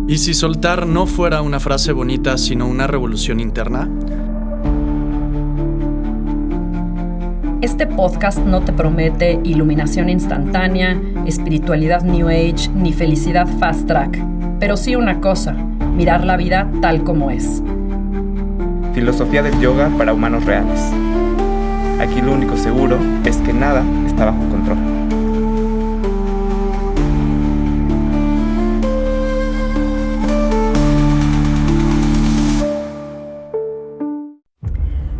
¿Y si soltar no fuera una frase bonita, sino una revolución interna? Este podcast no te promete iluminación instantánea, espiritualidad New Age ni felicidad fast track, pero sí una cosa, mirar la vida tal como es. Filosofía del yoga para humanos reales. Aquí lo único seguro es que nada está bajo control.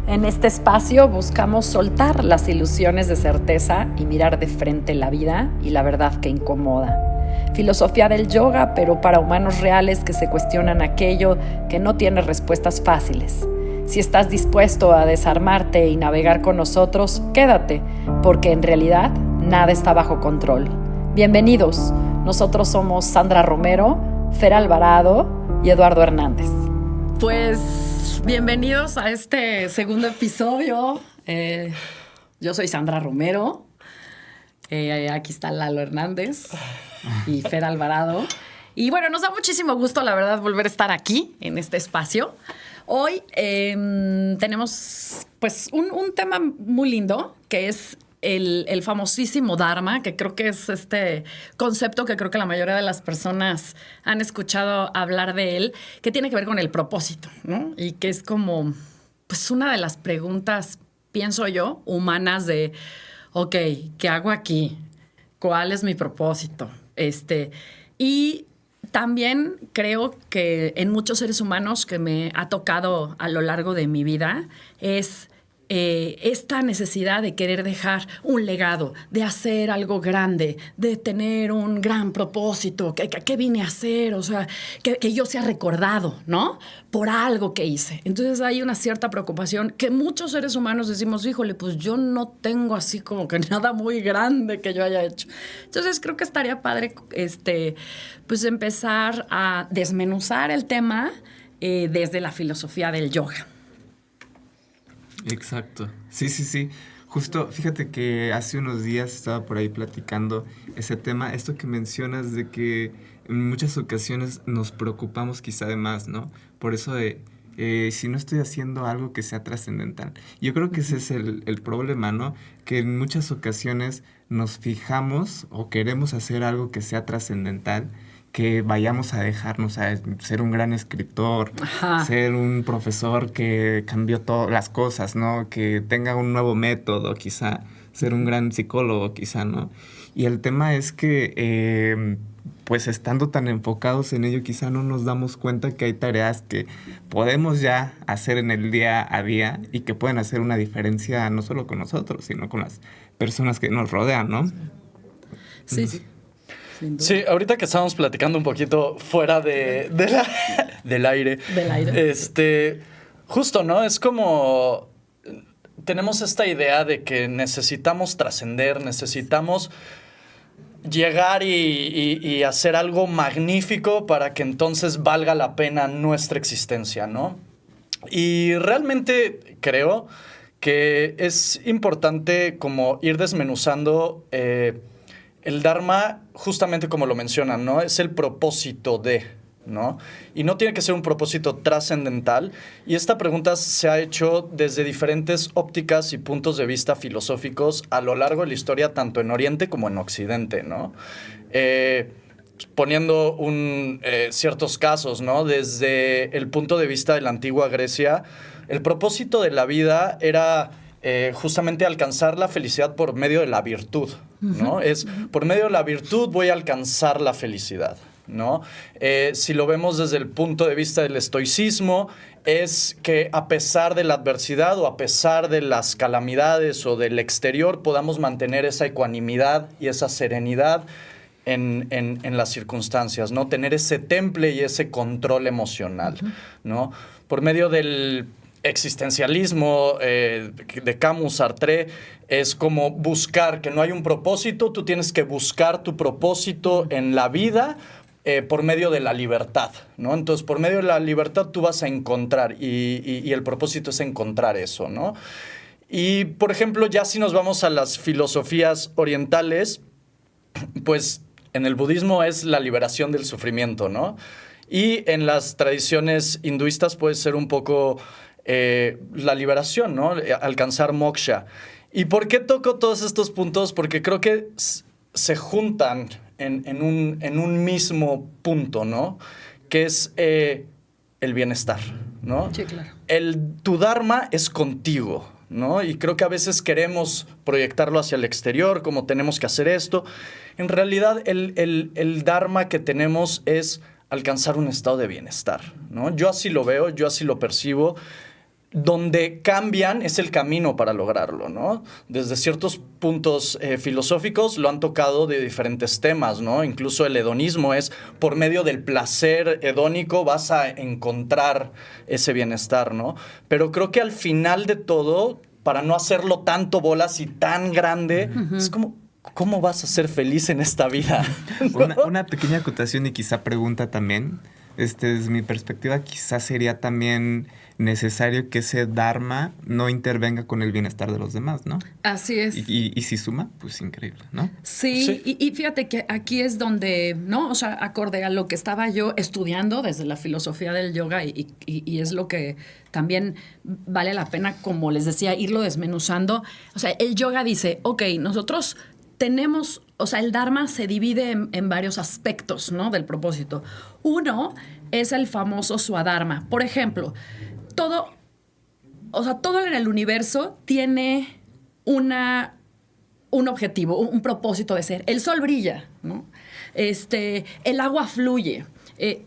En este espacio buscamos soltar las ilusiones de certeza y mirar de frente la vida y la verdad que incomoda. Filosofía del yoga, pero para humanos reales que se cuestionan aquello que no tiene respuestas fáciles. Si estás dispuesto a desarmarte y navegar con nosotros, quédate, porque en realidad nada está bajo control. Bienvenidos, nosotros somos Sandra Romero, Fer Alvarado y Eduardo Hernández. Pues bienvenidos a este segundo episodio. Yo soy Sandra Romero, aquí está Lalo Hernández y Fer Alvarado. Y bueno, nos da muchísimo gusto, la verdad, volver a estar aquí en este espacio. Hoy tenemos pues un tema muy lindo, que es el famosísimo Dharma, que creo que es este concepto que creo que la mayoría de las personas han escuchado hablar de él, que tiene que ver con el propósito, ¿no? Y que es como pues una de las preguntas, pienso yo, humanas de, ok, ¿qué hago aquí? ¿Cuál es mi propósito? Y también creo que en muchos seres humanos que me ha tocado a lo largo de mi vida es esta necesidad de querer dejar un legado, de hacer algo grande, de tener un gran propósito, ¿qué vine a hacer? O sea, que yo sea recordado, ¿no? Por algo que hice. Entonces hay una cierta preocupación que muchos seres humanos decimos, híjole, pues yo no tengo así como que nada muy grande que yo haya hecho. Entonces creo que estaría padre pues empezar a desmenuzar el tema desde la filosofía del yoga. Exacto. Sí. Justo, fíjate que hace unos días estaba por ahí platicando ese tema, esto que mencionas de que en muchas ocasiones nos preocupamos quizá de más, ¿no? Por eso de, si no estoy haciendo algo que sea trascendental. Yo creo que ese es el problema, ¿no? Que en muchas ocasiones nos fijamos o queremos hacer algo que sea trascendental, que vayamos a dejarnos a ser un gran escritor, Ajá. ser un profesor que cambió todas las cosas, ¿no? Que tenga un nuevo método, quizá, ser un gran psicólogo, quizá, ¿no? Y el tema es que, pues estando tan enfocados en ello, quizá no nos damos cuenta que hay tareas que podemos ya hacer en el día a día y que pueden hacer una diferencia no solo con nosotros, sino con las personas que nos rodean, ¿no? Sí. Sí, ahorita que estábamos platicando un poquito fuera del aire. Del aire. Justo, ¿no? Es como tenemos esta idea de que necesitamos trascender, necesitamos llegar y hacer algo magnífico para que entonces valga la pena nuestra existencia, ¿no? Y realmente creo que es importante como ir desmenuzando el Dharma, justamente como lo mencionan, ¿no? Es el propósito de, ¿no? Y no tiene que ser un propósito trascendental. Y esta pregunta se ha hecho desde diferentes ópticas y puntos de vista filosóficos a lo largo de la historia, tanto en Oriente como en Occidente, ¿no? Poniendo ciertos casos, ¿no? Desde el punto de vista de la antigua Grecia, el propósito de la vida era justamente alcanzar la felicidad por medio de la virtud, ¿no? Es por medio de la virtud voy a alcanzar la felicidad, ¿no? Si lo vemos desde el punto de vista del estoicismo, es que a pesar de la adversidad o a pesar de las calamidades o del exterior podamos mantener esa ecuanimidad y esa serenidad en las circunstancias, ¿no? Tener ese temple y ese control emocional, ¿no? Por medio del existencialismo de Camus, Sartre, es como buscar, que no hay un propósito, tú tienes que buscar tu propósito en la vida por medio de la libertad, ¿no? Entonces, por medio de la libertad tú vas a encontrar y el propósito es encontrar eso, ¿no? Y, por ejemplo, ya si nos vamos a las filosofías orientales, pues en el budismo es la liberación del sufrimiento, ¿no? Y en las tradiciones hinduistas puede ser un poco la liberación, ¿no? Alcanzar moksha. ¿Y por qué toco todos estos puntos? Porque creo que se juntan en un mismo punto, ¿no? Que es el bienestar, ¿no? Sí, claro. Tu dharma es contigo, ¿no? Y creo que a veces queremos proyectarlo hacia el exterior, como tenemos que hacer esto. En realidad, el dharma que tenemos es alcanzar un estado de bienestar, ¿no? Yo así lo veo, yo así lo percibo. Donde cambian es el camino para lograrlo, ¿no? Desde ciertos puntos filosóficos lo han tocado de diferentes temas, ¿no? Incluso el hedonismo es por medio del placer hedónico vas a encontrar ese bienestar, ¿no? Pero creo que al final de todo, para no hacerlo tanto bolas y tan grande, es como, ¿cómo vas a ser feliz en esta vida? Una pequeña acotación y quizá pregunta también. Desde mi perspectiva, quizás sería también necesario que ese dharma no intervenga con el bienestar de los demás, ¿no? Así es. Y si suma, pues increíble, ¿no? Sí. Y fíjate que aquí es donde, ¿no? O sea, acorde a lo que estaba yo estudiando desde la filosofía del yoga y es lo que también vale la pena, como les decía, irlo desmenuzando. O sea, el yoga dice, ok, nosotros tenemos, o sea, el dharma se divide en varios aspectos, ¿no? Del propósito. Uno es el famoso swadharma. Por ejemplo, todo en el universo tiene un objetivo, un propósito de ser. El sol brilla, ¿no? El agua fluye.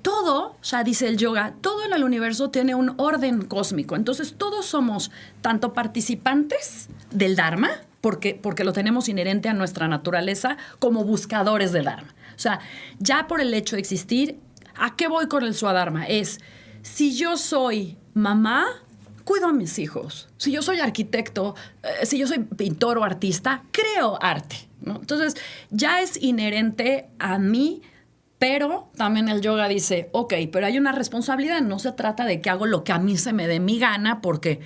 Todo, o sea, dice el yoga, todo en el universo tiene un orden cósmico. Entonces, todos somos tanto participantes del dharma, porque lo tenemos inherente a nuestra naturaleza, como buscadores del dharma. O sea, ya por el hecho de existir, ¿a qué voy con el swadharma? Es, si yo soy mamá, cuido a mis hijos. Si yo soy arquitecto, si yo soy pintor o artista, creo arte, ¿no? Entonces, ya es inherente a mí, pero también el yoga dice, ok, pero hay una responsabilidad. No se trata de que hago lo que a mí se me dé mi gana porque,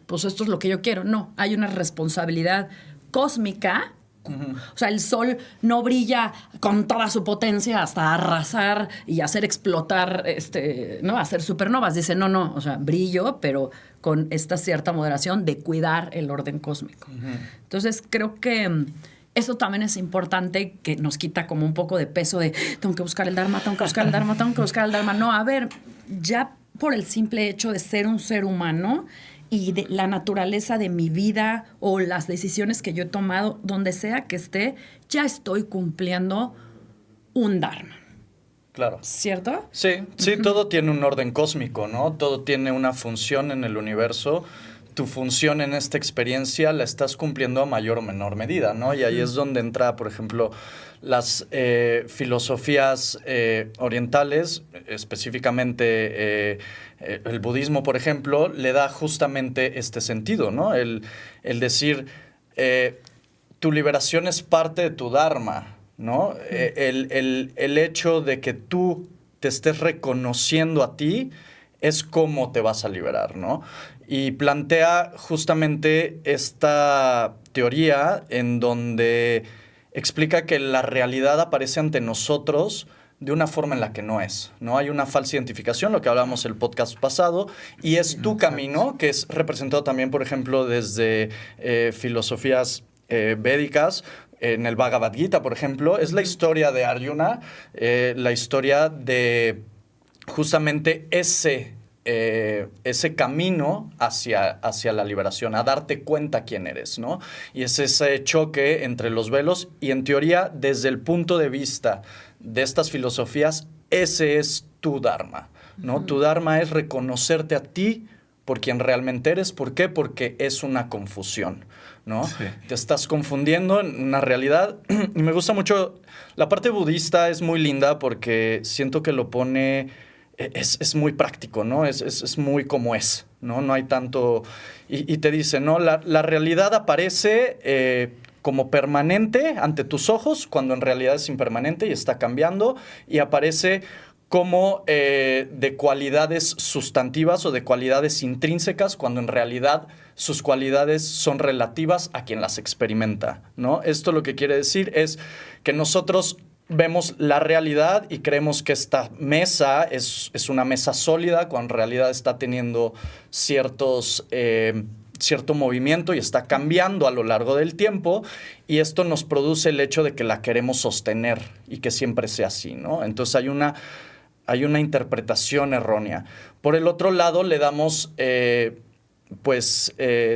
pues esto es lo que yo quiero. No, hay una responsabilidad cósmica. O sea, el sol no brilla con toda su potencia hasta arrasar y hacer explotar, ¿no? Hacer supernovas. Dice, no, o sea, brillo, pero con esta cierta moderación de cuidar el orden cósmico. Entonces, creo que eso también es importante, que nos quita como un poco de peso de tengo que buscar el dharma, tengo que buscar el dharma, tengo que buscar el dharma. No, a ver, ya por el simple hecho de ser un ser humano y de la naturaleza de mi vida o las decisiones que yo he tomado, donde sea que esté, ya estoy cumpliendo un dharma. Claro. ¿Cierto? Sí, todo tiene un orden cósmico, ¿no? Todo tiene una función en el universo. Tu función en esta experiencia la estás cumpliendo a mayor o menor medida, ¿no? Y ahí es donde entra, por ejemplo, las filosofías orientales, específicamente el budismo, por ejemplo, le da justamente este sentido, ¿no? El decir, tu liberación es parte de tu dharma, ¿no? El hecho de que tú te estés reconociendo a ti es cómo te vas a liberar, ¿no? Y plantea justamente esta teoría en donde explica que la realidad aparece ante nosotros de una forma en la que no es, ¿no? Hay una falsa identificación, lo que hablábamos el podcast pasado, y es tu camino, que es representado también, por ejemplo, desde filosofías védicas. En el Bhagavad Gita, por ejemplo, es la historia de Arjuna, la historia de justamente ese camino hacia la liberación, a darte cuenta quién eres, ¿no? Y es ese choque entre los velos y, en teoría, desde el punto de vista de estas filosofías, ese es tu dharma, ¿no? Tu dharma es reconocerte a ti por quien realmente eres. ¿Por qué? Porque es una confusión, ¿no? Sí. Te estás confundiendo en una realidad. Y me gusta mucho, la parte budista es muy linda porque siento que lo pone, es muy práctico, ¿no? Es muy como es, ¿no? No hay tanto, y te dice, ¿no? La realidad aparece como permanente ante tus ojos, cuando en realidad es impermanente y está cambiando, y aparece como de cualidades sustantivas o de cualidades intrínsecas, cuando en realidad sus cualidades son relativas a quien las experimenta, ¿no? Esto lo que quiere decir es que nosotros vemos la realidad y creemos que esta mesa es una mesa sólida, cuando en realidad está teniendo cierto movimiento y está cambiando a lo largo del tiempo, y esto nos produce el hecho de que la queremos sostener y que siempre sea así, ¿no? Entonces hay una interpretación errónea. Por el otro lado, le damos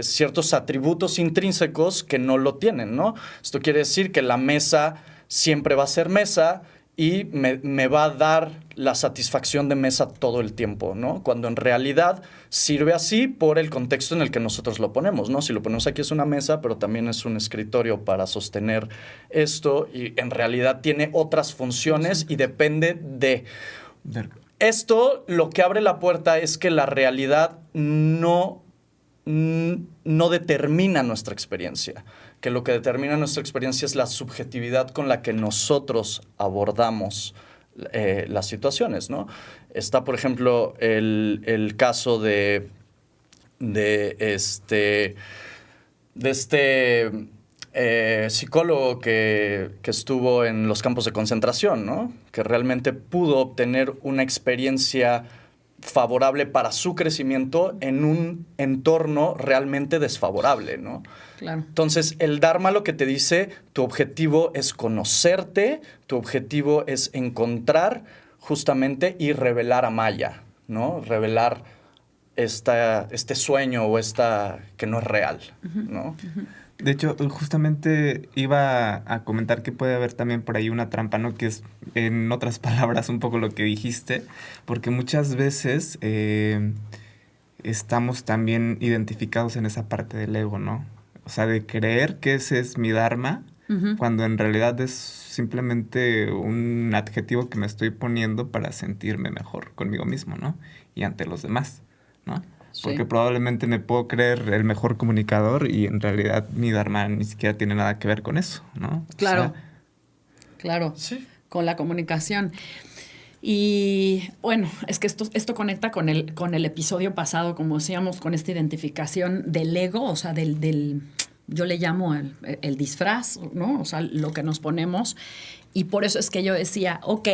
ciertos atributos intrínsecos que no lo tienen, ¿no? Esto quiere decir que la mesa siempre va a ser mesa y me va a dar la satisfacción de mesa todo el tiempo, ¿no? Cuando en realidad sirve así por el contexto en el que nosotros lo ponemos, ¿no? Si lo ponemos aquí es una mesa, pero también es un escritorio para sostener esto, y en realidad tiene otras funciones y depende de... Esto lo que abre la puerta es que la realidad no determina nuestra experiencia, que lo que determina nuestra experiencia es la subjetividad con la que nosotros abordamos las situaciones, ¿no? Está, por ejemplo, el caso de este psicólogo que estuvo en los campos de concentración, ¿no? Que realmente pudo obtener una experiencia favorable para su crecimiento en un entorno realmente desfavorable, ¿no? Claro. Entonces, el Dharma lo que te dice, tu objetivo es conocerte, tu objetivo es encontrar justamente y revelar a Maya, ¿no? Revelar este sueño o que no es real, ¿no? De hecho, justamente iba a comentar que puede haber también por ahí una trampa, ¿no? Que es, en otras palabras, un poco lo que dijiste, porque muchas veces estamos también identificados en esa parte del ego, ¿no? O sea, de creer que ese es mi dharma, cuando en realidad es simplemente un adjetivo que me estoy poniendo para sentirme mejor conmigo mismo, ¿no? Y ante los demás, ¿no? Porque probablemente me puedo creer el mejor comunicador y en realidad mi dharma ni siquiera tiene nada que ver con eso, ¿no? Claro, o sea, claro, sí. Con la comunicación. Y bueno, es que esto conecta con el episodio pasado, como decíamos, con esta identificación del ego, o sea, yo le llamo el disfraz, ¿no? O sea, lo que nos ponemos. Y por eso es que yo decía, ok,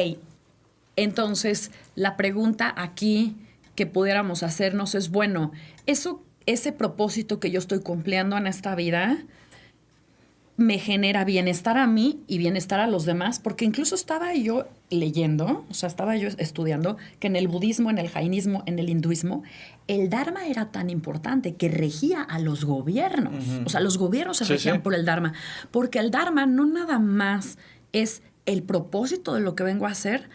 entonces la pregunta aquí que pudiéramos hacernos es, bueno, ese propósito que yo estoy cumpliendo en esta vida me genera bienestar a mí y bienestar a los demás, porque incluso estaba yo leyendo, o sea, estaba yo estudiando que en el budismo, en el jainismo, en el hinduismo, el dharma era tan importante que regía a los gobiernos. O sea, los gobiernos se regían por el dharma, porque el dharma no nada más es el propósito de lo que vengo a hacer,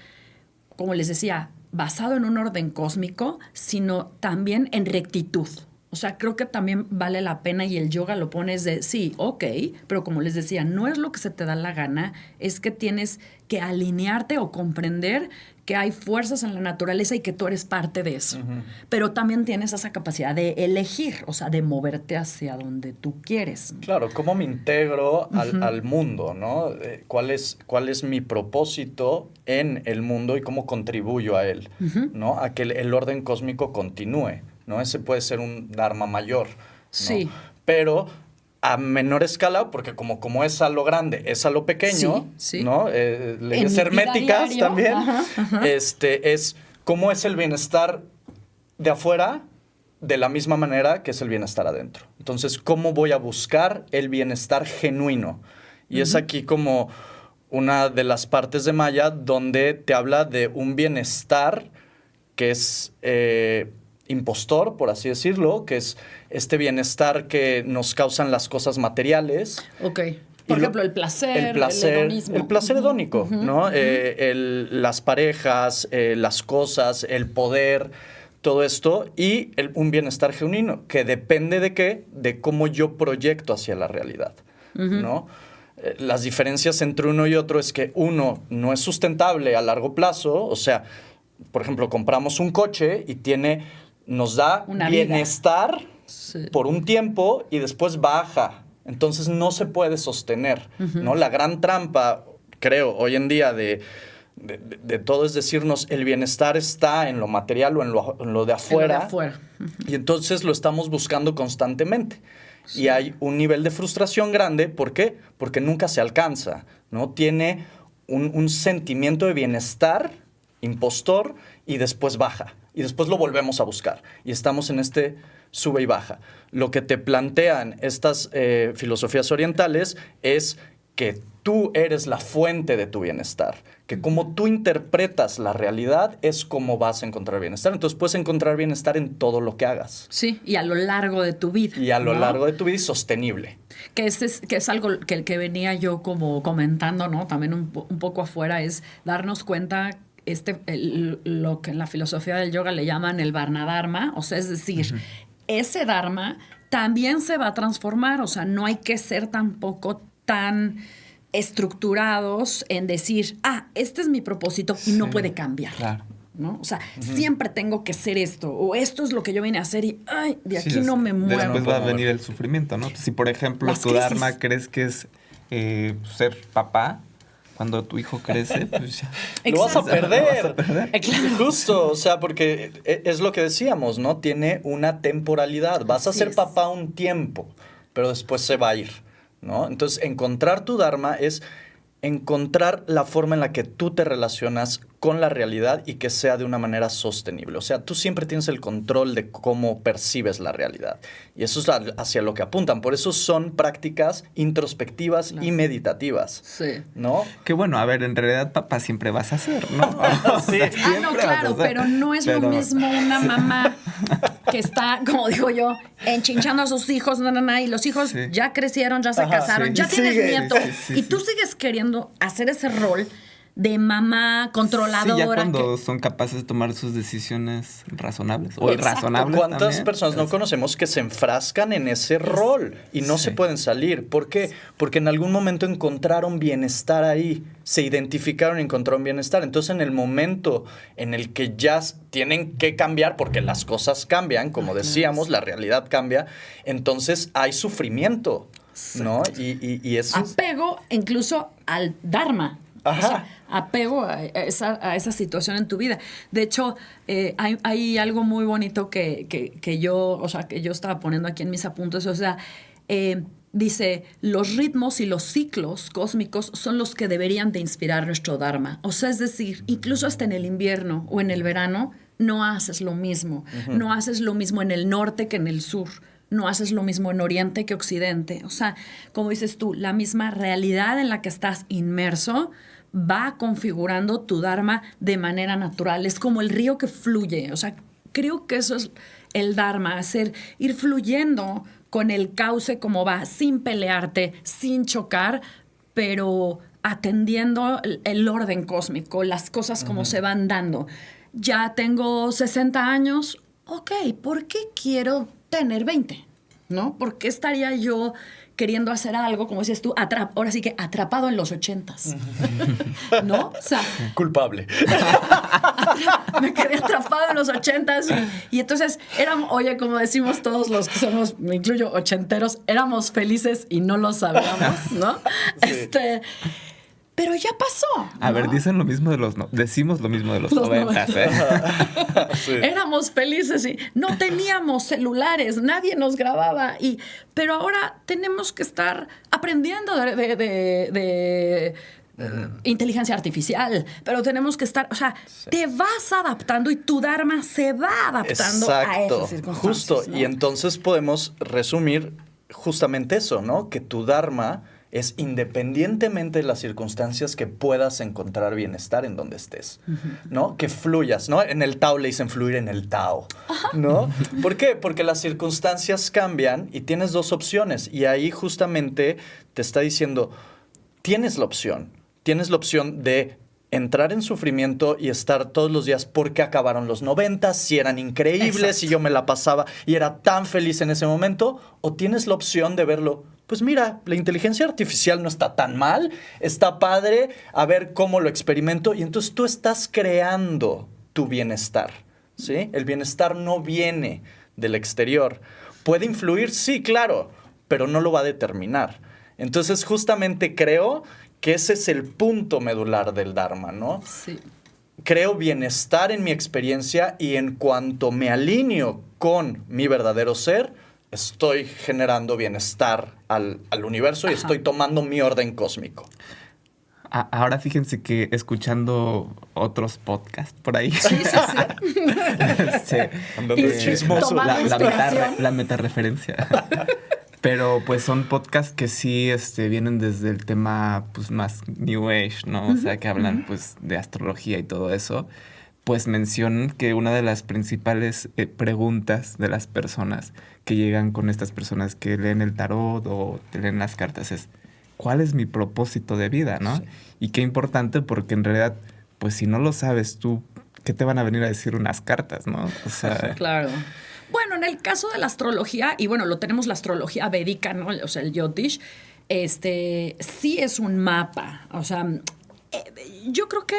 como les decía, basado en un orden cósmico, sino también en rectitud. O sea, creo que también vale la pena, y el yoga lo pones de, sí, ok, pero como les decía, no es lo que se te da la gana, es que tienes que alinearte o comprender que hay fuerzas en la naturaleza y que tú eres parte de eso. Pero también tienes esa capacidad de elegir, o sea, de moverte hacia donde tú quieres. Claro, ¿cómo me integro al mundo, ¿no? ¿Cuál es mi propósito en el mundo y cómo contribuyo a él, ¿no? A que el orden cósmico continúe, ¿no? Ese puede ser un dharma mayor, ¿no? Sí. Pero a menor escala, porque como es a lo grande, es a lo pequeño, sí. ¿no? Leyes herméticas también. Es cómo es el bienestar de afuera de la misma manera que es el bienestar adentro. Entonces, ¿cómo voy a buscar el bienestar genuino? Y es aquí como una de las partes de Maya donde te habla de un bienestar que es impostor, por así decirlo, que es este bienestar que nos causan las cosas materiales. Ok. Por ejemplo, el placer, el hedonismo. El placer hedónico, ¿no? Las parejas, las cosas, el poder, todo esto, y un bienestar genuino, que depende de qué, de cómo yo proyecto hacia la realidad, ¿no? Las diferencias entre uno y otro es que uno no es sustentable a largo plazo, o sea, por ejemplo, compramos un coche y nos da una bienestar por un tiempo y después baja. Entonces no se puede sostener, ¿no? La gran trampa, creo, hoy en día de todo es decirnos el bienestar está en lo material o en lo de afuera. En lo de afuera. Y entonces lo estamos buscando constantemente. Sí. Y hay un nivel de frustración grande. ¿Por qué? Porque nunca se alcanza, ¿no? Tiene un sentimiento de bienestar impostor y después baja. Y después lo volvemos a buscar. Y estamos en este sube y baja. Lo que te plantean estas filosofías orientales es que tú eres la fuente de tu bienestar, que como tú interpretas la realidad es como vas a encontrar bienestar. Entonces puedes encontrar bienestar en todo lo que hagas. Sí, y a lo largo de tu vida. Y a lo ¿no? largo de tu vida y sostenible. Que es algo que venía yo como comentando, ¿no? También un poco afuera, es darnos cuenta lo que en la filosofía del yoga le llaman el Varna Dharma, o sea, es decir, ese Dharma también se va a transformar, o sea, no hay que ser tampoco tan estructurados en decir, este es mi propósito y no puede cambiar. Claro. ¿No? O sea, siempre tengo que ser esto, o esto es lo que yo vine a hacer y, de aquí no me muevo. Después va a venir el sufrimiento, ¿no? Si, por ejemplo, Las tu crisis. dharma crees que es ser papá, cuando tu hijo crece, pues ya. Lo vas a perder. Lo vas a perder. Claro. Justo, o sea, porque es lo que decíamos, ¿no? Tiene una temporalidad. Vas a Así ser es. papá un tiempo, pero después se va a ir, ¿no? Entonces, encontrar tu dharma es encontrar la forma en la que tú te relacionas con la realidad y que sea de una manera sostenible. O sea, tú siempre tienes el control de cómo percibes la realidad. Y eso es hacia lo que apuntan. Por eso son prácticas introspectivas y meditativas, Sí. ¿no? Que bueno, a ver, en realidad papá siempre vas a ser, ¿no? Sí. No, claro, pero no es lo mismo una mamá que está, como digo yo, enchinchando a sus hijos, y los hijos Sí. ya crecieron, ya se Ajá, casaron, sí. ya Y tienes sigue. nieto, Sí, y tú sigues queriendo hacer ese rol de mamá controladora. Sí, ya cuando que- son capaces de tomar sus decisiones razonables o Exacto. irrazonables ¿Cuántas también. personas no conocemos que se enfrascan en ese rol y no se pueden salir? ¿Por qué? Porque en algún momento encontraron bienestar ahí, se identificaron y encontraron bienestar. Entonces, en el momento en el que ya tienen que cambiar, porque las cosas cambian, como decíamos, la realidad cambia, entonces hay sufrimiento, ¿no? Y eso es... Apego incluso al Dharma. Ajá. O sea, apego a esa situación en tu vida. De hecho, hay algo muy bonito que yo estaba poniendo aquí en mis apuntes. O sea, dice, los ritmos y los ciclos cósmicos son los que deberían de inspirar nuestro Dharma. O sea, es decir, incluso hasta en el invierno o en el verano, no haces lo mismo. No haces lo mismo en el norte que en el sur. No haces lo mismo en Oriente que Occidente. O sea, como dices tú, la misma realidad en la que estás inmerso va configurando tu Dharma de manera natural. Es como el río que fluye. O sea, creo que eso es el Dharma, ir fluyendo con el cauce como va, sin pelearte, sin chocar, pero atendiendo el orden cósmico, las cosas como se van dando. Ya tengo 60 años, ok, ¿por qué quiero tener 20? ¿No? ¿Por qué estaría yo queriendo hacer algo, como decías tú, ahora sí que atrapado en los 80s? ¿No? O sea, Culpable. me quedé atrapado en los 80s y entonces éramos, oye, como decimos todos los que somos, me incluyo, ochenteros, éramos felices y no lo sabíamos, ¿no? Sí. Pero ya pasó. A ver, ¿no? decimos lo mismo de los Los 90s, ¿eh? Sí. Éramos felices y no teníamos celulares, nadie nos grababa. Pero ahora tenemos que estar aprendiendo de inteligencia artificial, pero tenemos que estar, o sea, te vas adaptando y tu Dharma se va adaptando a esas circunstancias. Justo. ¿no? Y entonces podemos resumir justamente eso, ¿no? Que tu Dharma es independientemente de las circunstancias que puedas encontrar bienestar en donde estés, ¿no? Que fluyas, ¿no? En el Tao le dicen fluir en el Tao, ¿no? ¿Por qué? Porque las circunstancias cambian y tienes dos opciones y ahí justamente te está diciendo, tienes la opción de entrar en sufrimiento y estar todos los días porque acabaron los 90, si eran increíbles, Exacto. y yo me la pasaba y era tan feliz en ese momento, o tienes la opción de verlo, pues mira, la inteligencia artificial no está tan mal, está padre, a ver cómo lo experimento, y entonces tú estás creando tu bienestar, ¿sí? El bienestar no viene del exterior. ¿Puede influir? Sí, claro, pero no lo va a determinar. Entonces justamente creo que ese es el punto medular del Dharma, ¿no? Sí. Creo bienestar en mi experiencia y en cuanto me alineo con mi verdadero ser, estoy generando bienestar al universo y estoy tomando mi orden cósmico. Ahora fíjense que escuchando otros podcasts por ahí. Sí, sí, sí. Chismoso. La metareferencia. Pero pues son podcasts que sí vienen desde el tema pues más New Age, ¿no? O sea, que hablan pues de astrología y todo eso. Pues mencionan que una de las principales preguntas de las personas que llegan con estas personas que leen el tarot o te leen las cartas es ¿cuál es mi propósito de vida, no? Sí. Y qué importante porque en realidad, pues si no lo sabes tú, ¿qué te van a venir a decir unas cartas, no? O sea, claro. Bueno, en el caso de la astrología, y bueno, lo tenemos la astrología védica, ¿no? O sea, el Jyotish, sí es un mapa. O sea, yo creo que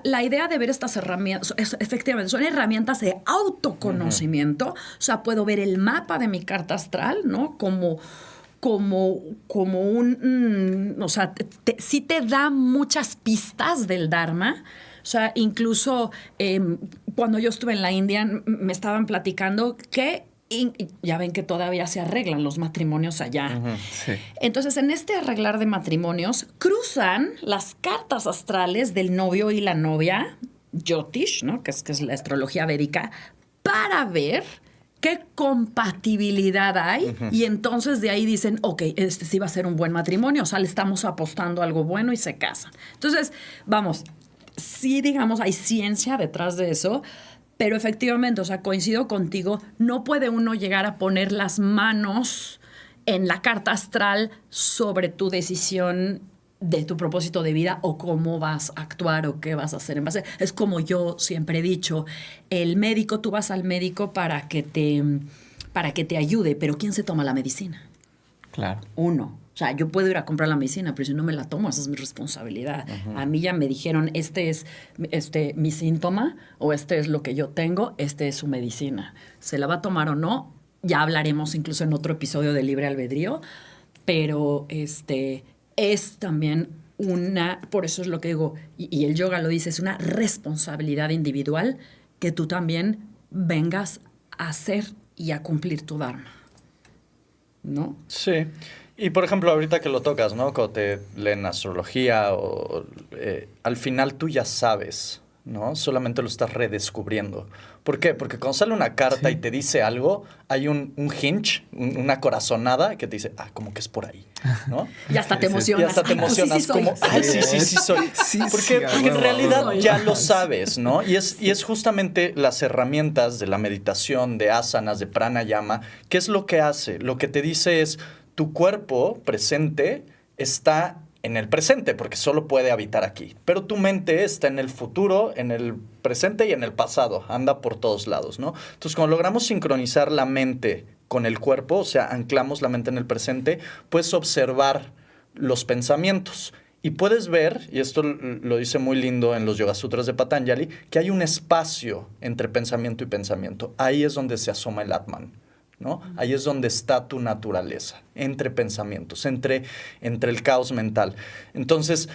la idea de ver estas herramientas, efectivamente, son herramientas de autoconocimiento. O sea, puedo ver el mapa de mi carta astral, ¿no? Como un... o sea, sí te da muchas pistas del Dharma. O sea, incluso cuando yo estuve en la India me estaban platicando que ya ven que todavía se arreglan los matrimonios allá. sí. Entonces, en este arreglar de matrimonios, cruzan las cartas astrales del novio y la novia, Jyotish, ¿no? que es la astrología védica, para ver qué compatibilidad hay. Y entonces de ahí dicen, ok, sí va a ser un buen matrimonio. O sea, le estamos apostando a algo bueno y se casan. Entonces, vamos... Sí, digamos, hay ciencia detrás de eso, pero efectivamente, o sea, coincido contigo, no puede uno llegar a poner las manos en la carta astral sobre tu decisión de tu propósito de vida o cómo vas a actuar o qué vas a hacer en base. Es como yo siempre he dicho, el médico, tú vas al médico para que te ayude, pero ¿quién se toma la medicina? Claro. Uno. O sea, yo puedo ir a comprar la medicina, pero si no me la tomo, esa es mi responsabilidad. A mí ya me dijeron, este es mi síntoma o este es lo que yo tengo, este es su medicina. ¿Se la va a tomar o no? Ya hablaremos incluso en otro episodio de Libre Albedrío, pero es también por eso es lo que digo, y el yoga lo dice, es una responsabilidad individual que tú también vengas a hacer y a cumplir tu dharma, ¿no? Sí. Y, por ejemplo, ahorita que lo tocas, ¿no? Cuando te leen astrología al final tú ya sabes, ¿no? Solamente lo estás redescubriendo. ¿Por qué? Porque cuando sale una carta y te dice algo, hay un hinge, una corazonada que te dice, como que es por ahí, ¿no? Y hasta te emocionas. Y hasta te emocionas como, sí soy. Porque en realidad ya lo sabes, ¿no? Y es justamente las herramientas de la meditación, de asanas, de pranayama, ¿qué es lo que hace? Lo que te dice es, tu cuerpo presente está en el presente, porque solo puede habitar aquí. Pero tu mente está en el futuro, en el presente y en el pasado. Anda por todos lados, ¿no? Entonces, cuando logramos sincronizar la mente con el cuerpo, o sea, anclamos la mente en el presente, puedes observar los pensamientos. Y puedes ver, y esto lo dice muy lindo en los Yoga Sutras de Patanjali, que hay un espacio entre pensamiento y pensamiento. Ahí es donde se asoma el Atman, ¿no? Ahí es donde está tu naturaleza, entre pensamientos, entre el caos mental. Entonces,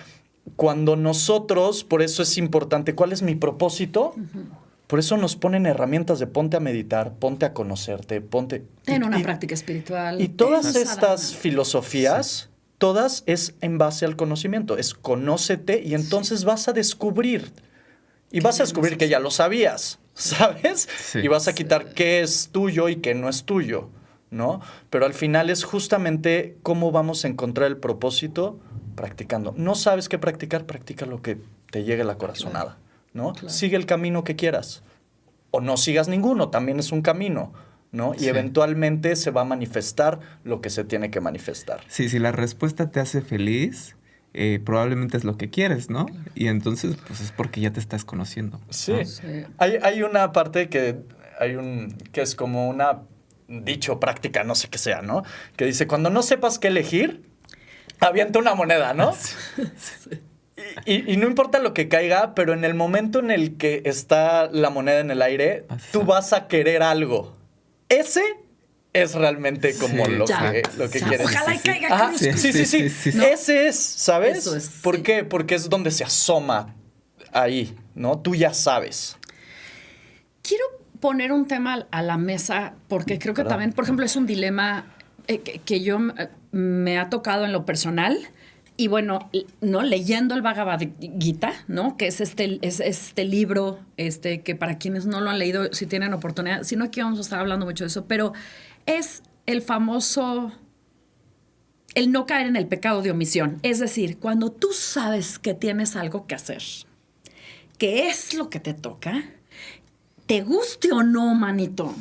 cuando nosotros, por eso es importante, ¿cuál es mi propósito? Por eso nos ponen herramientas de ponte a meditar, ponte a conocerte, en una práctica espiritual. Y todas estas filosofías, todas es en base al conocimiento, es conócete y entonces vas a descubrir. Y vas a descubrir que ya lo sabías, ¿sabes? Sí. Y vas a quitar qué es tuyo y qué no es tuyo, ¿no? Pero al final es justamente cómo vamos a encontrar el propósito practicando. No sabes qué practicar, practica lo que te llegue la corazonada, ¿no? Claro. Sigue el camino que quieras. O no sigas ninguno, también es un camino, ¿no? Y eventualmente se va a manifestar lo que se tiene que manifestar. Sí, si la respuesta te hace feliz... probablemente es lo que quieres, ¿no? Claro. Y entonces, pues es porque ya te estás conociendo. Sí. ¿No? Sí. Hay una parte que es como una dicho, práctica, no sé qué sea, ¿no? Que dice, cuando no sepas qué elegir, avienta una moneda, ¿no? Sí. Y no importa lo que caiga, pero en el momento en el que está la moneda en el aire, tú vas a querer algo. Ese es realmente como lo que quieres. Ojalá y caiga. Sí. ¿No? Ese es, ¿sabes? Eso es, ¿Por qué? Porque es donde se asoma ahí, ¿no? Tú ya sabes. Quiero poner un tema a la mesa porque creo que también, por ejemplo, es un dilema que yo me ha tocado en lo personal Y bueno, ¿no? Leyendo el Bhagavad Gita, ¿no? Que es este libro, que para quienes no lo han leído, si tienen oportunidad, si no, aquí vamos a estar hablando mucho de eso, pero es el famoso, el no caer en el pecado de omisión. Es decir, cuando tú sabes que tienes algo que hacer, que es lo que te toca, te guste o no, manito,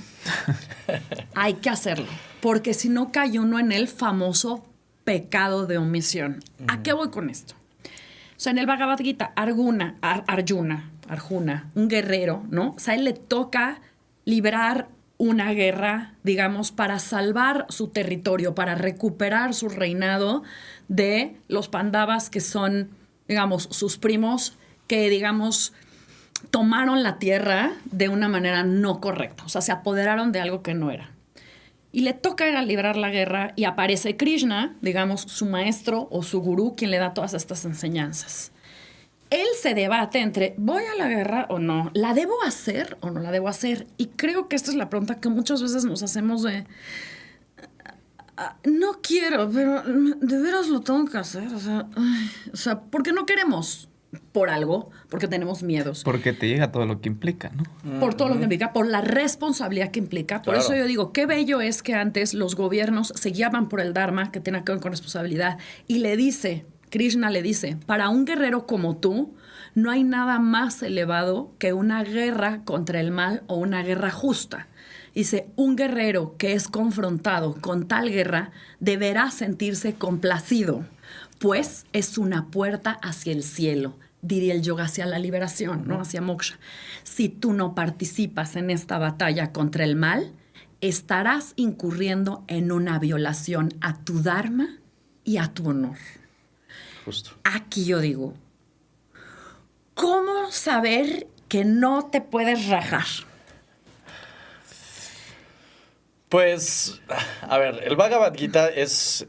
hay que hacerlo. Porque si no cae uno en el famoso pecado de omisión. ¿A qué voy con esto? O sea, en el Bhagavad Gita, Arjuna, un guerrero, ¿no? O sea, a él le toca librar una guerra, digamos, para salvar su territorio, para recuperar su reinado de los Pandavas, que son, digamos, sus primos, que, digamos, tomaron la tierra de una manera no correcta. O sea, se apoderaron de algo que no era. Y le toca ir a librar la guerra y aparece Krishna, digamos, su maestro o su gurú, quien le da todas estas enseñanzas. Él se debate entre, ¿voy a la guerra o no? ¿La debo hacer o no la debo hacer? Y creo que esta es la pregunta que muchas veces nos hacemos de, no quiero, pero de veras lo tengo que hacer. O sea, ¿por qué no queremos? Por algo, porque tenemos miedos. Porque te llega todo lo que implica, ¿no? Por todo lo que implica, por la responsabilidad que implica. Por eso yo digo, qué bello es que antes los gobiernos se guiaban por el Dharma, que tiene que ver con responsabilidad, y Krishna le dice, para un guerrero como tú, no hay nada más elevado que una guerra contra el mal o una guerra justa. Dice, un guerrero que es confrontado con tal guerra deberá sentirse complacido, pues es una puerta hacia el cielo, diría el yoga, hacia la liberación, ¿no? Hacia moksha. Si tú no participas en esta batalla contra el mal, estarás incurriendo en una violación a tu dharma y a tu honor. Justo. Aquí yo digo, ¿cómo saber que no te puedes rajar? Pues, a ver, el Bhagavad Gita es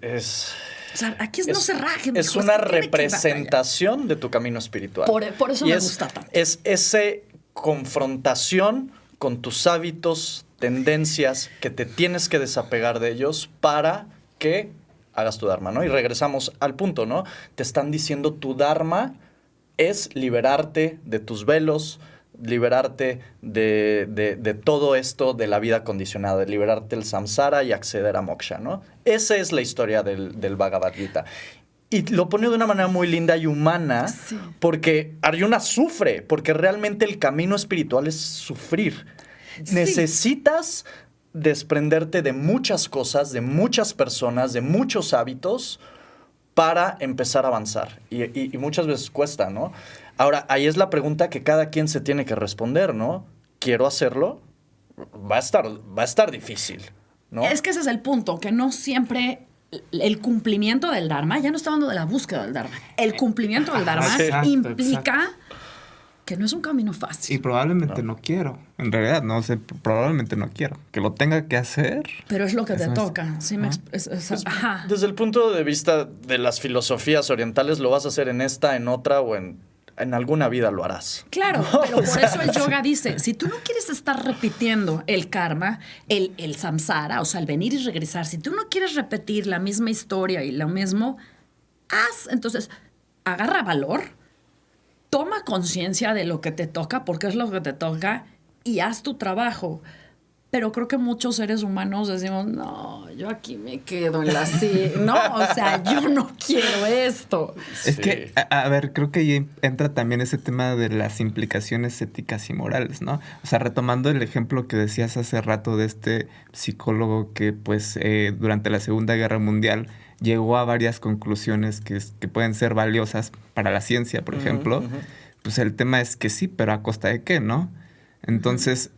O sea, aquí no se rajen. Es una representación de tu camino espiritual. Por eso me gusta tanto. Es esa confrontación con tus hábitos, tendencias, que te tienes que desapegar de ellos para que hagas tu dharma, ¿no? Y regresamos al punto, ¿no? Te están diciendo tu dharma es liberarte de tus velos, liberarte de todo esto de la vida condicionada, de liberarte del samsara y acceder a moksha, ¿no? Esa es la historia del Bhagavad Gita. Y lo pone de una manera muy linda y humana, sí, porque Arjuna sufre, porque realmente el camino espiritual es sufrir. Sí. Necesitas desprenderte de muchas cosas, de muchas personas, de muchos hábitos para empezar a avanzar. Y muchas veces cuesta, ¿no? Ahora, ahí es la pregunta que cada quien se tiene que responder, ¿no? ¿Quiero hacerlo? Va a estar difícil, ¿no? Es que ese es el punto, que no siempre el cumplimiento del Dharma, ya no está hablando de la búsqueda del Dharma, el cumplimiento del Dharma implica que no es un camino fácil. Y probablemente no quiero. En realidad, no sé, probablemente no quiero. Que lo tenga que hacer. Pero es lo que te toca. Sí, ajá. Desde el punto de vista de las filosofías orientales, lo vas a hacer en esta, en otra o en alguna vida lo harás. Claro, pero por eso el yoga dice, si tú no quieres estar repitiendo el karma, el samsara, o sea, el venir y regresar, si tú no quieres repetir la misma historia y lo mismo, entonces, agarra valor, toma conciencia de lo que te toca, porque es lo que te toca, y haz tu trabajo. Pero creo que muchos seres humanos decimos, no, yo aquí me quedo en la no, o sea, yo no quiero esto. Es que, a ver, creo que ahí entra también ese tema de las implicaciones éticas y morales, ¿no? O sea, retomando el ejemplo que decías hace rato de este psicólogo que, pues, durante la Segunda Guerra Mundial llegó a varias conclusiones que pueden ser valiosas para la ciencia, por ejemplo. Pues el tema es que sí, pero ¿a costa de qué, no? Entonces,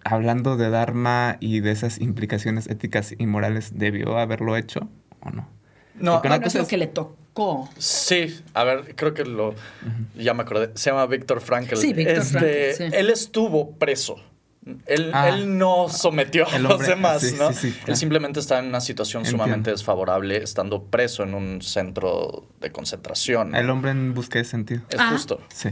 hablando de Dharma y de esas implicaciones éticas y morales, ¿debió haberlo hecho o no? No, es lo que le tocó. Sí, a ver, creo que ya me acordé. Se llama Viktor Frankl. Sí, Viktor Frankl, sí. Él estuvo preso. Él no sometió a los demás, ¿no? Sí, claro. Él simplemente estaba en una situación sumamente desfavorable, estando preso en un centro de concentración. El hombre en busca de sentido. Es justo. Sí.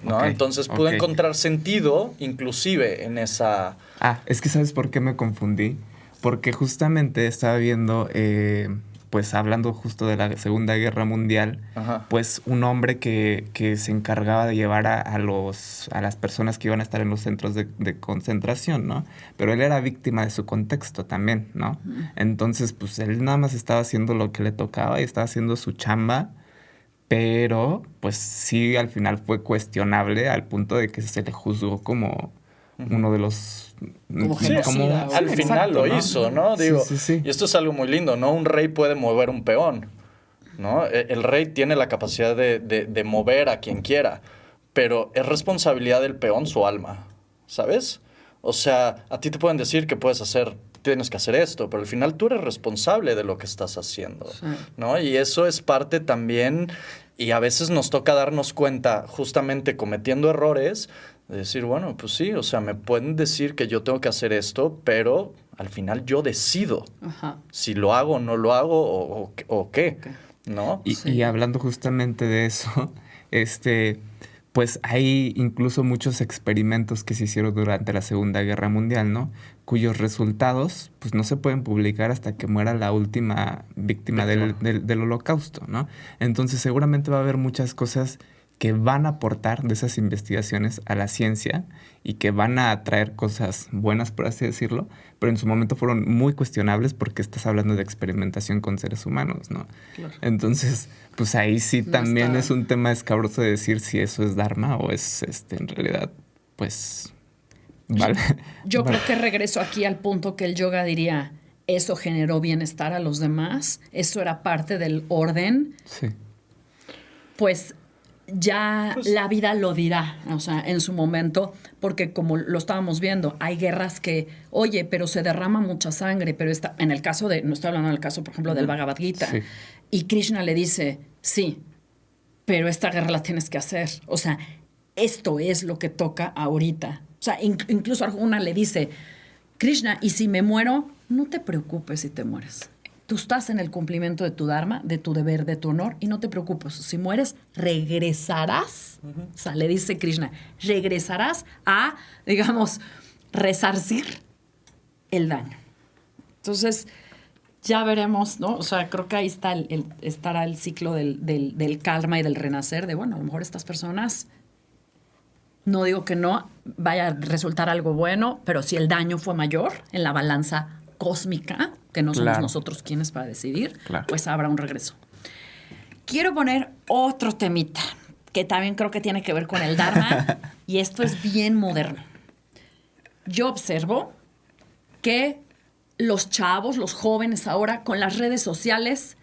¿No? Okay. Entonces pudo encontrar sentido, inclusive, en esa... Es que ¿sabes por qué me confundí? Porque justamente estaba viendo pues hablando justo de la Segunda Guerra Mundial, Ajá. pues un hombre que se encargaba de llevar a las personas que iban a estar en los centros de concentración, ¿no? Pero él era víctima de su contexto también, ¿no? Entonces, pues él nada más estaba haciendo lo que le tocaba y estaba haciendo su chamba, pero pues sí, al final fue cuestionable al punto de que se le juzgó como uno de los... Como Sí, genocida, al sí, final exacto, lo ¿no? hizo, ¿no? Sí, Digo, sí, sí. y esto es algo muy lindo, ¿no? Un rey puede mover un peón, ¿no? El rey tiene la capacidad de mover a quien quiera, pero es responsabilidad del peón su alma, ¿sabes? O sea, a ti te pueden decir que tienes que hacer esto, pero al final tú eres responsable de lo que estás haciendo, Sí. ¿no? Y eso es parte también, y a veces nos toca darnos cuenta, justamente cometiendo errores, de decir, bueno, pues sí, o sea, me pueden decir que yo tengo que hacer esto, pero al final yo decido Ajá. si lo hago o no lo hago o qué, Ok. ¿no? Y hablando justamente de eso, pues hay incluso muchos experimentos que se hicieron durante la Segunda Guerra Mundial, ¿no? Cuyos resultados, pues no se pueden publicar hasta que muera la última víctima del Holocausto, ¿no? Entonces seguramente va a haber muchas cosas que van a aportar de esas investigaciones a la ciencia y que van a traer cosas buenas, por así decirlo, pero en su momento fueron muy cuestionables porque estás hablando de experimentación con seres humanos, ¿no? Claro. Entonces, pues ahí sí No también está- es un tema escabroso de decir si eso es Dharma o es en realidad, pues, vale. Yo vale. creo que regreso aquí al punto que el yoga diría, eso generó bienestar a los demás, eso era parte del orden, Sí. pues ya la vida lo dirá, o sea, en su momento, porque como lo estábamos viendo, hay guerras que, oye, pero se derrama mucha sangre, pero en el caso no estoy hablando del caso, por ejemplo, del Bhagavad Gita, Sí. y Krishna le dice, sí, pero esta guerra la tienes que hacer, o sea, esto es lo que toca ahorita. O sea, incluso Arjuna le dice, Krishna, y si me muero, no te preocupes si te mueres. Tú estás en el cumplimiento de tu dharma, de tu deber, de tu honor, y no te preocupes. Si mueres, regresarás. O sea, le dice Krishna, regresarás a, digamos, resarcir el daño. Entonces, ya veremos, ¿no? O sea, creo que ahí estará el ciclo del karma y del renacer, de, bueno, a lo mejor estas personas, no digo que no vaya a resultar algo bueno, pero si el daño fue mayor en la balanza cósmica, que no somos Claro. nosotros quienes para decidir, Claro. pues habrá un regreso. Quiero poner otro temita, que también creo que tiene que ver con el Dharma, y esto es bien moderno. Yo observo que los chavos, los jóvenes ahora, con las redes sociales,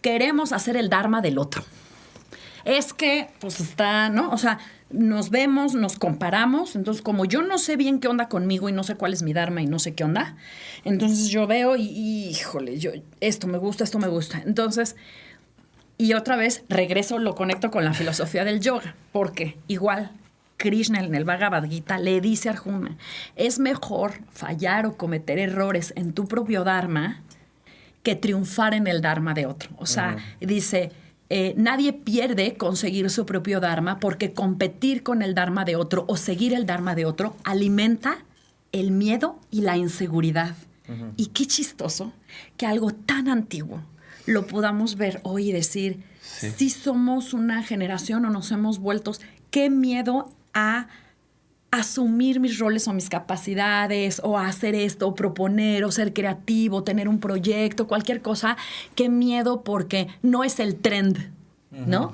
queremos hacer el Dharma del otro. Es que, pues está, ¿no? O sea, nos vemos, nos comparamos. Entonces, como yo no sé bien qué onda conmigo y no sé cuál es mi dharma y no sé qué onda, entonces yo veo y híjole, esto me gusta, esto me gusta. Entonces, y otra vez regreso, lo conecto con la filosofía del yoga, porque igual Krishna en el Bhagavad Gita le dice a Arjuna, es mejor fallar o cometer errores en tu propio dharma que triunfar en el dharma de otro. O sea, dice... nadie pierde conseguir su propio dharma porque competir con el dharma de otro o seguir el dharma de otro alimenta el miedo y la inseguridad. Y qué chistoso que algo tan antiguo lo podamos ver hoy y decir, si somos una generación o nos hemos vuelto, qué miedo a asumir mis roles o mis capacidades o a hacer esto, o proponer o ser creativo, tener un proyecto, cualquier cosa, qué miedo porque no es el trend, ¿no?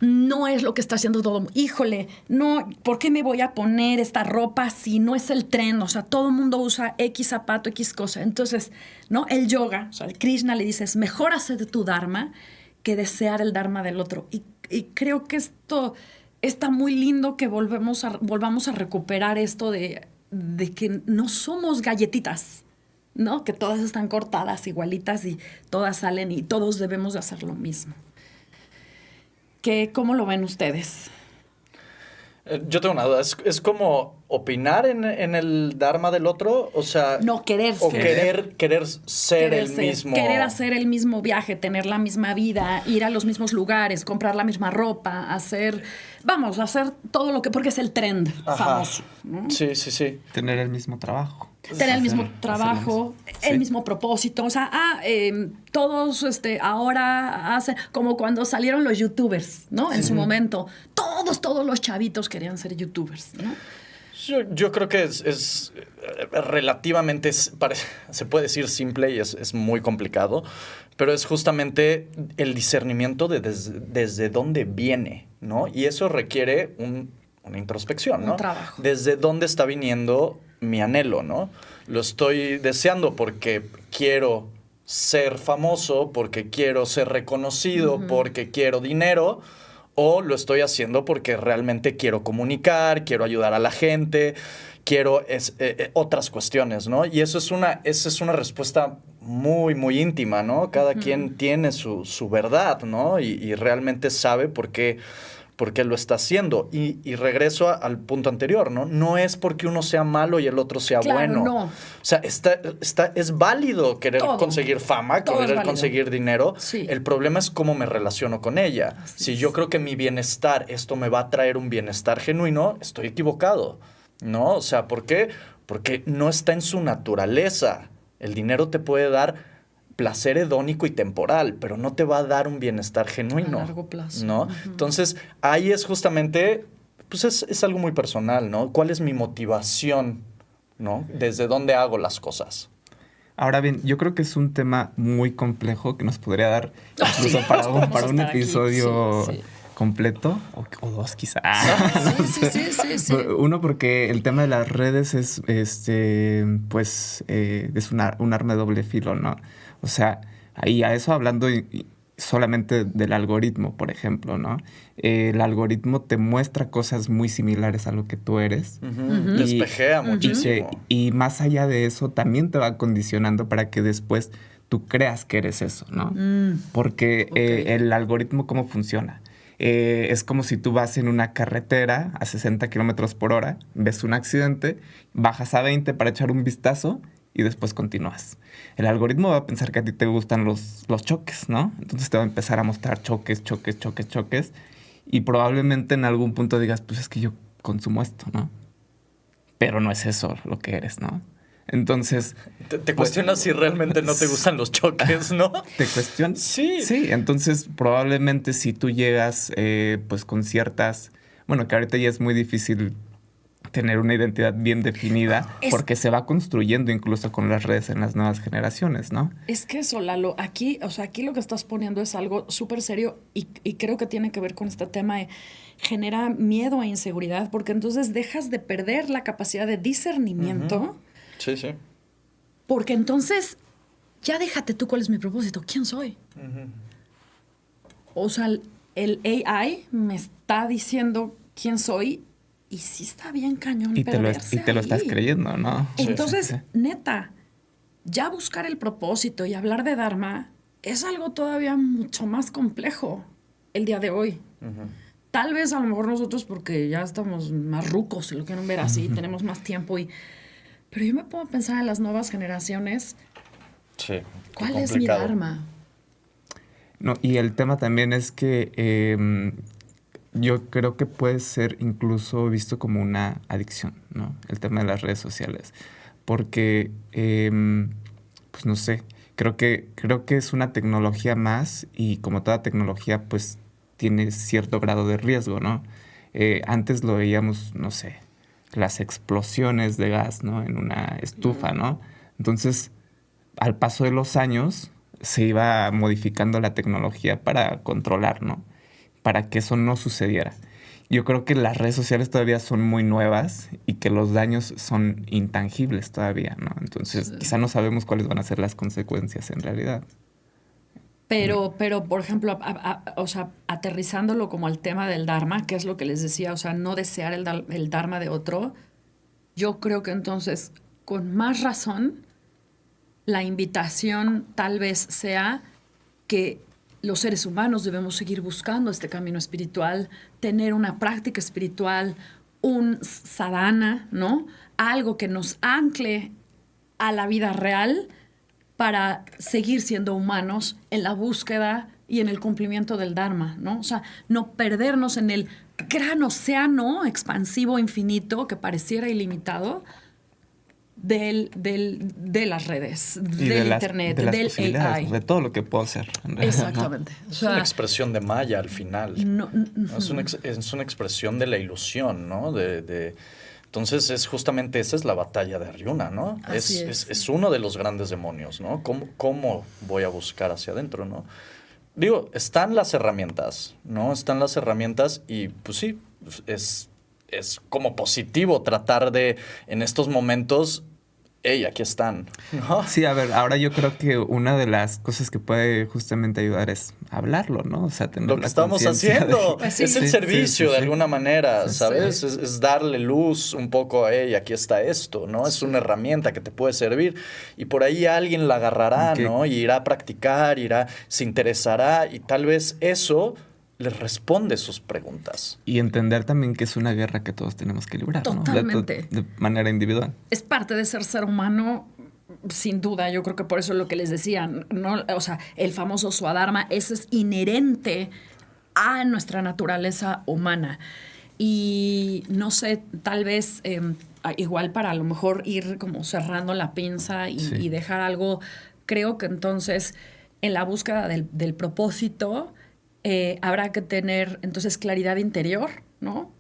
No es lo que está haciendo todo. Híjole, no, ¿por qué me voy a poner esta ropa si no es el trend? O sea, todo el mundo usa X zapato, X cosa. Entonces, ¿no? El yoga, o sea, el Krishna le dice, es mejor hacer tu dharma que desear el dharma del otro. Y creo que esto... Está muy lindo que volvamos a recuperar esto de que no somos galletitas, ¿no? Que todas están cortadas igualitas y todas salen y todos debemos de hacer lo mismo. ¿Cómo lo ven ustedes? Yo tengo una duda. ¿Es como opinar en el dharma del otro? O sea... No, querer o ser. querer ser Querer el ser, mismo... Querer hacer el mismo viaje, tener la misma vida, ir a los mismos lugares, comprar la misma ropa, hacer todo lo que... Porque es el trend famoso, ¿no? Sí, sí, sí. Tener el mismo trabajo. Tener el mismo trabajo, el mismo propósito. O sea, todos ahora hacen... Como cuando salieron los youtubers, ¿no? En su momento. Todos los chavitos querían ser youtubers, ¿no? Yo creo que es relativamente, se puede decir simple y es muy complicado, pero es justamente el discernimiento de desde dónde viene, ¿no? Y eso requiere una introspección, ¿no? Un trabajo. Desde dónde está viniendo mi anhelo, ¿no? Lo estoy deseando porque quiero ser famoso, porque quiero ser reconocido, porque quiero dinero, o lo estoy haciendo porque realmente quiero comunicar, quiero ayudar a la gente, quiero otras cuestiones, ¿no? Y esa es una respuesta muy, muy íntima, ¿no? Cada quien tiene su verdad, ¿no? Y realmente sabe por qué lo está haciendo. Y regreso al punto anterior, ¿no? No es porque uno sea malo y el otro sea bueno. No. O sea, es válido querer conseguir fama, querer conseguir dinero. Sí. El problema es cómo me relaciono con ella. Si yo creo que mi bienestar, esto me va a traer un bienestar genuino, estoy equivocado, ¿no? O sea, ¿por qué? Porque no está en su naturaleza. El dinero te puede dar placer hedónico y temporal, pero no te va a dar un bienestar genuino. A largo plazo. ¿No? Entonces, ahí es justamente, pues es algo muy personal, ¿no? ¿Cuál es mi motivación, ¿no? ¿Desde dónde hago las cosas? Ahora bien, yo creo que es un tema muy complejo que nos podría dar incluso para un episodio completo o dos quizá. Sí. Uno, porque el tema de las redes es un arma de doble filo, ¿no? O sea, ahí a eso hablando solamente del algoritmo, por ejemplo, ¿no? El algoritmo te muestra cosas muy similares a lo que tú eres. Te espejea muchísimo. Y más allá de eso, también te va condicionando para que después tú creas que eres eso, ¿no? Porque el algoritmo, ¿cómo funciona? Es como si tú vas en una carretera a 60 kilómetros por hora, ves un accidente, bajas a 20 para echar un vistazo y después continúas. El algoritmo va a pensar que a ti te gustan los choques, ¿no? Entonces te va a empezar a mostrar choques. Y probablemente en algún punto digas, pues es que yo consumo esto, ¿no? Pero no es eso lo que eres, ¿no? Entonces... Te cuestionas si realmente no te gustan los choques, ¿no? ¿Te cuestionas? Sí. Sí, entonces probablemente si tú llegas pues con ciertas... Bueno, que ahorita ya es muy difícil tener una identidad bien definida porque se va construyendo incluso con las redes en las nuevas generaciones, ¿no? Es que eso, Lalo, aquí lo que estás poniendo es algo súper serio y creo que tiene que ver con este tema de genera miedo e inseguridad porque entonces dejas de perder la capacidad de discernimiento. Sí, sí. Porque entonces ya déjate tú cuál es mi propósito, quién soy. O sea, el AI me está diciendo quién soy y sí está bien cañón y te lo estás creyendo, ¿no? Entonces, neta, ya buscar el propósito y hablar de Dharma es algo todavía mucho más complejo el día de hoy. Tal vez a lo mejor nosotros porque ya estamos más rucos, si lo quieren ver así, tenemos más tiempo pero yo me pongo a pensar en las nuevas generaciones. Sí. ¿Cuál es mi Dharma? No, y el tema también es que yo creo que puede ser incluso visto como una adicción, ¿no? El tema de las redes sociales. Porque, pues no sé, creo que es una tecnología más y como toda tecnología, pues tiene cierto grado de riesgo, ¿no? Antes lo veíamos, no sé, las explosiones de gas, ¿no? En una estufa, ¿no? Entonces, al paso de los años, se iba modificando la tecnología para controlar, ¿no? Para que eso no sucediera. Yo creo que las redes sociales todavía son muy nuevas y que los daños son intangibles todavía, ¿no? Entonces, quizá no sabemos cuáles van a ser las consecuencias en realidad. Pero por ejemplo, o sea, aterrizándolo como al tema del Dharma, que es lo que les decía, o sea, no desear el Dharma de otro, yo creo que entonces, con más razón, la invitación tal vez sea que los seres humanos debemos seguir buscando este camino espiritual, tener una práctica espiritual, un sadhana, ¿no? Algo que nos ancle a la vida real para seguir siendo humanos en la búsqueda y en el cumplimiento del Dharma, ¿no? O sea, no perdernos en el gran océano expansivo infinito que pareciera ilimitado de las redes, Y del las internet, de las del posibilidades, AI. de todo lo que puedo hacer. Exactamente. O Es sea, una expresión de Maya al final. no, Es una expresión de la ilusión, ¿no? Entonces, es justamente esa es la batalla de Arjuna, ¿no? Así es. Es uno de los grandes demonios, ¿no? ¿Cómo voy a buscar hacia adentro, ¿no? Digo, están las herramientas, ¿no? Están las herramientas y, pues sí, es como positivo tratar de, en estos momentos, hey, aquí están, ¿no? Sí, a ver, ahora yo creo que una de las cosas que puede justamente ayudar es hablarlo, ¿no? O sea, tener Lo que la estamos conciencia haciendo Pues sí. es el Sí, servicio sí, de sí. alguna manera, Sí. ¿sabes? Es darle luz un poco a hey, aquí está esto, ¿no? Es una herramienta que te puede servir y por ahí alguien la agarrará, Ok. ¿no? Y irá a practicar, se interesará y tal vez eso les responde sus preguntas. Y entender también que es una guerra que todos tenemos que librar, ¿no? Totalmente. De manera individual. es parte de ser humano, sin duda. Yo creo que por eso es lo que les decía, ¿no? O sea, el famoso Swadharma, eso es inherente a nuestra naturaleza humana. Y no sé, tal vez igual para a lo mejor ir como cerrando la pinza Sí. y dejar algo, creo que entonces en la búsqueda del propósito habrá que tener entonces claridad interior, ¿no?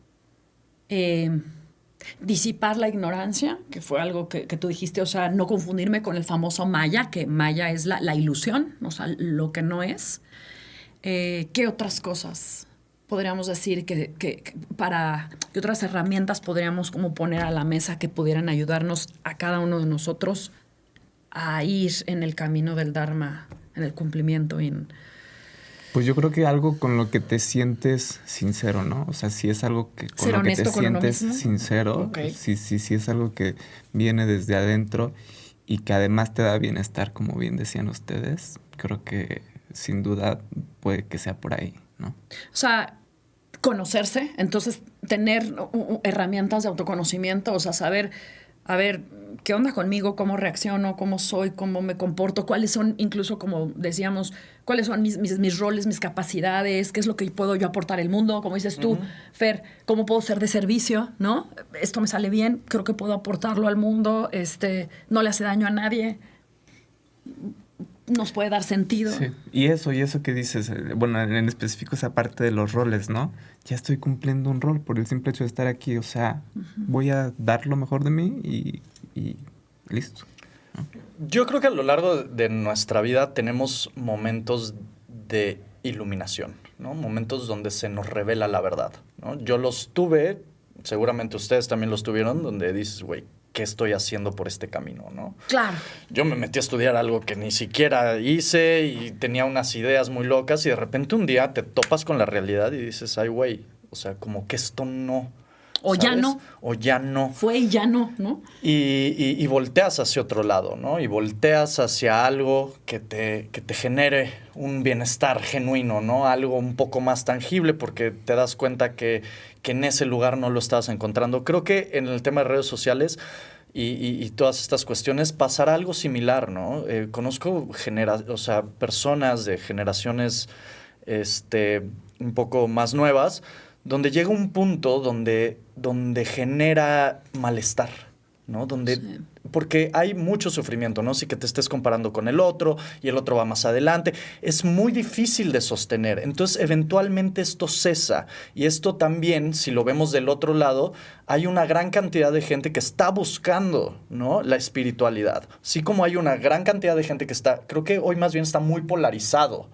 Disipar la ignorancia, que fue algo que tú dijiste, o sea, no confundirme con el famoso Maya, que Maya es la ilusión, o sea, lo que no es. ¿Qué otras cosas podríamos decir ¿qué otras herramientas podríamos como poner a la mesa que pudieran ayudarnos a cada uno de nosotros a ir en el camino del Dharma, en el cumplimiento y en... Pues yo creo que algo con lo que te sientes sincero, ¿no? O sea, si es algo que con Ser lo que te honesto con uno sientes mismo. sincero, Ok. si es algo que viene desde adentro y que además te da bienestar, como bien decían ustedes, creo que sin duda puede que sea por ahí, ¿no? O sea, conocerse, entonces tener herramientas de autoconocimiento, o sea, saber, a ver, ¿qué onda conmigo? ¿Cómo reacciono? ¿Cómo soy? ¿Cómo me comporto? ¿Cuáles son, incluso como decíamos, cuáles son mis roles, mis capacidades? ¿Qué es lo que puedo yo aportar al mundo? Como dices tú, Fer, ¿cómo puedo ser de servicio? ¿No? Esto me sale bien, creo que puedo aportarlo al mundo, no le hace daño a nadie, nos puede dar sentido. Sí. Y eso que dices, bueno, en específico esa parte de los roles, ¿no? Ya estoy cumpliendo un rol por el simple hecho de estar aquí, o sea, voy a dar lo mejor de mí y listo. Yo creo que a lo largo de nuestra vida tenemos momentos de iluminación, ¿no? Momentos donde se nos revela la verdad, ¿no? Yo los tuve, seguramente ustedes también los tuvieron, donde dices, güey, ¿qué estoy haciendo por este camino, no? Claro. Yo me metí a estudiar algo que ni siquiera hice y tenía unas ideas muy locas y de repente un día te topas con la realidad y dices, ay, güey, o sea, como que esto no... O ya no. O ya no. Fue y ya no, ¿no? Y volteas hacia otro lado, ¿no? Y volteas hacia algo que te genere un bienestar genuino, ¿no? Algo un poco más tangible porque te das cuenta que en ese lugar no lo estabas encontrando. Creo que en el tema de redes sociales y todas estas cuestiones pasará algo similar, ¿no? Conozco personas de generaciones un poco más nuevas donde llega un punto donde genera malestar, ¿no? Sí. Porque hay mucho sufrimiento, ¿no? Si que te estés comparando con el otro y el otro va más adelante. Es muy difícil de sostener. Entonces, eventualmente esto cesa. Y esto también, si lo vemos del otro lado, hay una gran cantidad de gente que está buscando, ¿no? La espiritualidad. Así como hay una gran cantidad de gente que creo que hoy más bien está muy polarizado,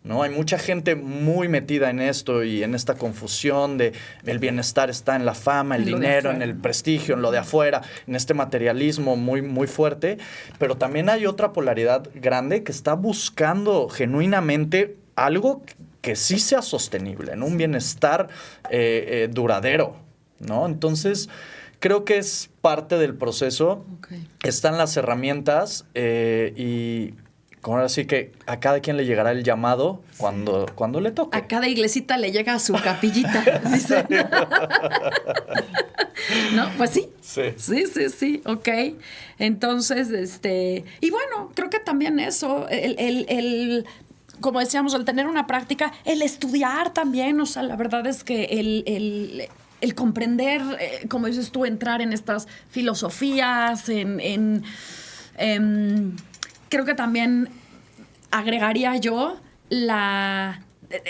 ¿no? Hay mucha gente muy metida en esto y en esta confusión de el bienestar está en la fama, el En lo de dinero, afuera. en el prestigio, en lo de afuera, en este materialismo muy, muy fuerte. Pero también hay otra polaridad grande que está buscando genuinamente algo que sí sea sostenible, ¿no? Un bienestar duradero, ¿no? Entonces, creo que es parte del proceso. Ok. Están las herramientas y como así que a cada quien le llegará el llamado cuando le toque. A cada iglesita le llega su capillita, dice. No, pues sí. Sí, ok. Entonces, y bueno, creo que también eso, como decíamos, el tener una práctica, el estudiar también, o sea, la verdad es que el comprender, como dices tú, entrar en estas filosofías, creo que también agregaría yo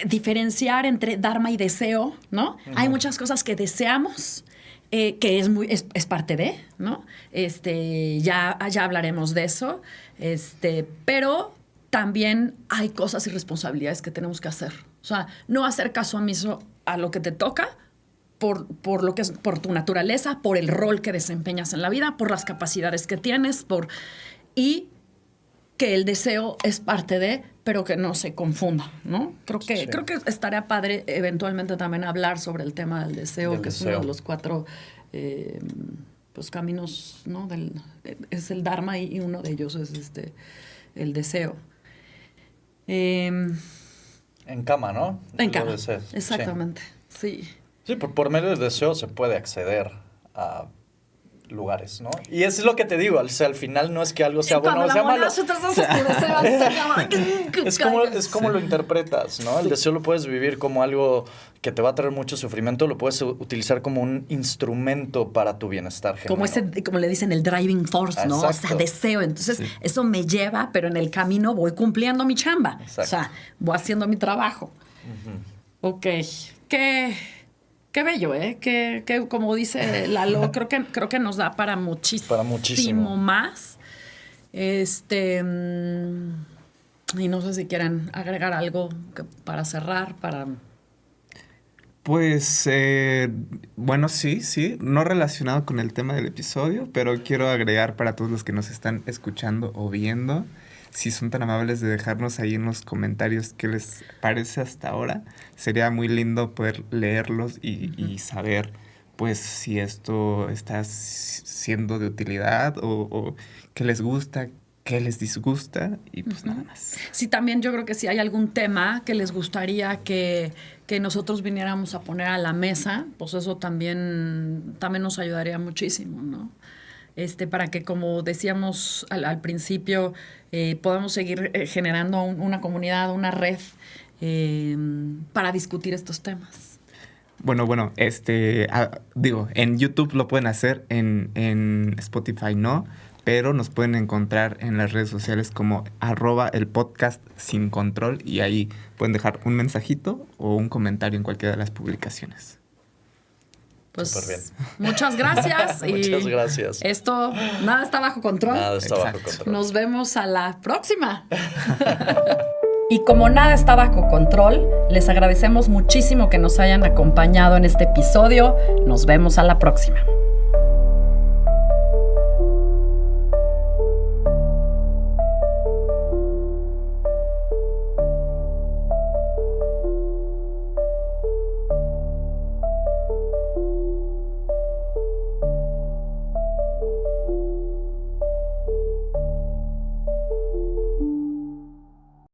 diferenciar entre dharma y deseo, ¿no? Uh-huh. Hay muchas cosas que deseamos, que es parte de, ¿no? Ya hablaremos de eso, pero también hay cosas y responsabilidades que tenemos que hacer. O sea, no hacer caso omiso a lo que te toca por lo que es, por tu naturaleza, por el rol que desempeñas en la vida, por las capacidades que tienes, y que el deseo es parte de, pero que no se confunda, ¿no? Creo que estaría padre eventualmente también hablar sobre el tema del deseo, que es uno de los 4 pues, caminos, ¿no? Es el Dharma y uno de ellos es el deseo. En cama, ¿no? En cama, exactamente, sí. Sí, por medio del deseo se puede acceder a lugares, ¿no? Y eso es lo que te digo, o sea, al final no es que algo sea bueno o sea malo. Es como lo interpretas, ¿no? Sí. El deseo lo puedes vivir como algo que te va a traer mucho sufrimiento, lo puedes utilizar como un instrumento para tu bienestar genuino. Como le dicen, el driving force, ¿no? Exacto. O sea, deseo. Entonces, eso me lleva, pero en el camino voy cumpliendo mi chamba. Exacto. O sea, voy haciendo mi trabajo. Uh-huh. Ok. Qué bello, ¿eh? Que como dice Lalo, creo que nos da para muchísimo más. Y no sé si quieren agregar algo para cerrar, Pues, bueno, sí, no relacionado con el tema del episodio, pero quiero agregar para todos los que nos están escuchando o viendo, si son tan amables de dejarnos ahí en los comentarios qué les parece hasta ahora, sería muy lindo poder leerlos y saber, pues, si esto está siendo de utilidad o qué les gusta, qué les disgusta y pues nada más. Sí, también yo creo que si hay algún tema que les gustaría que nosotros viniéramos a poner a la mesa, pues eso también nos ayudaría muchísimo, ¿no? Para que, como decíamos al principio, podamos seguir generando una comunidad, una red para discutir estos temas. Bueno, en YouTube lo pueden hacer, en Spotify no, pero nos pueden encontrar en las redes sociales como @elpodcastsincontrol y ahí pueden dejar un mensajito o un comentario en cualquiera de las publicaciones. Pues, súper bien. Muchas gracias. Muchas gracias. Esto, nada está bajo control. Nada está bajo control. Nos vemos a la próxima. Y como nada está bajo control, les agradecemos muchísimo que nos hayan acompañado en este episodio. Nos vemos a la próxima.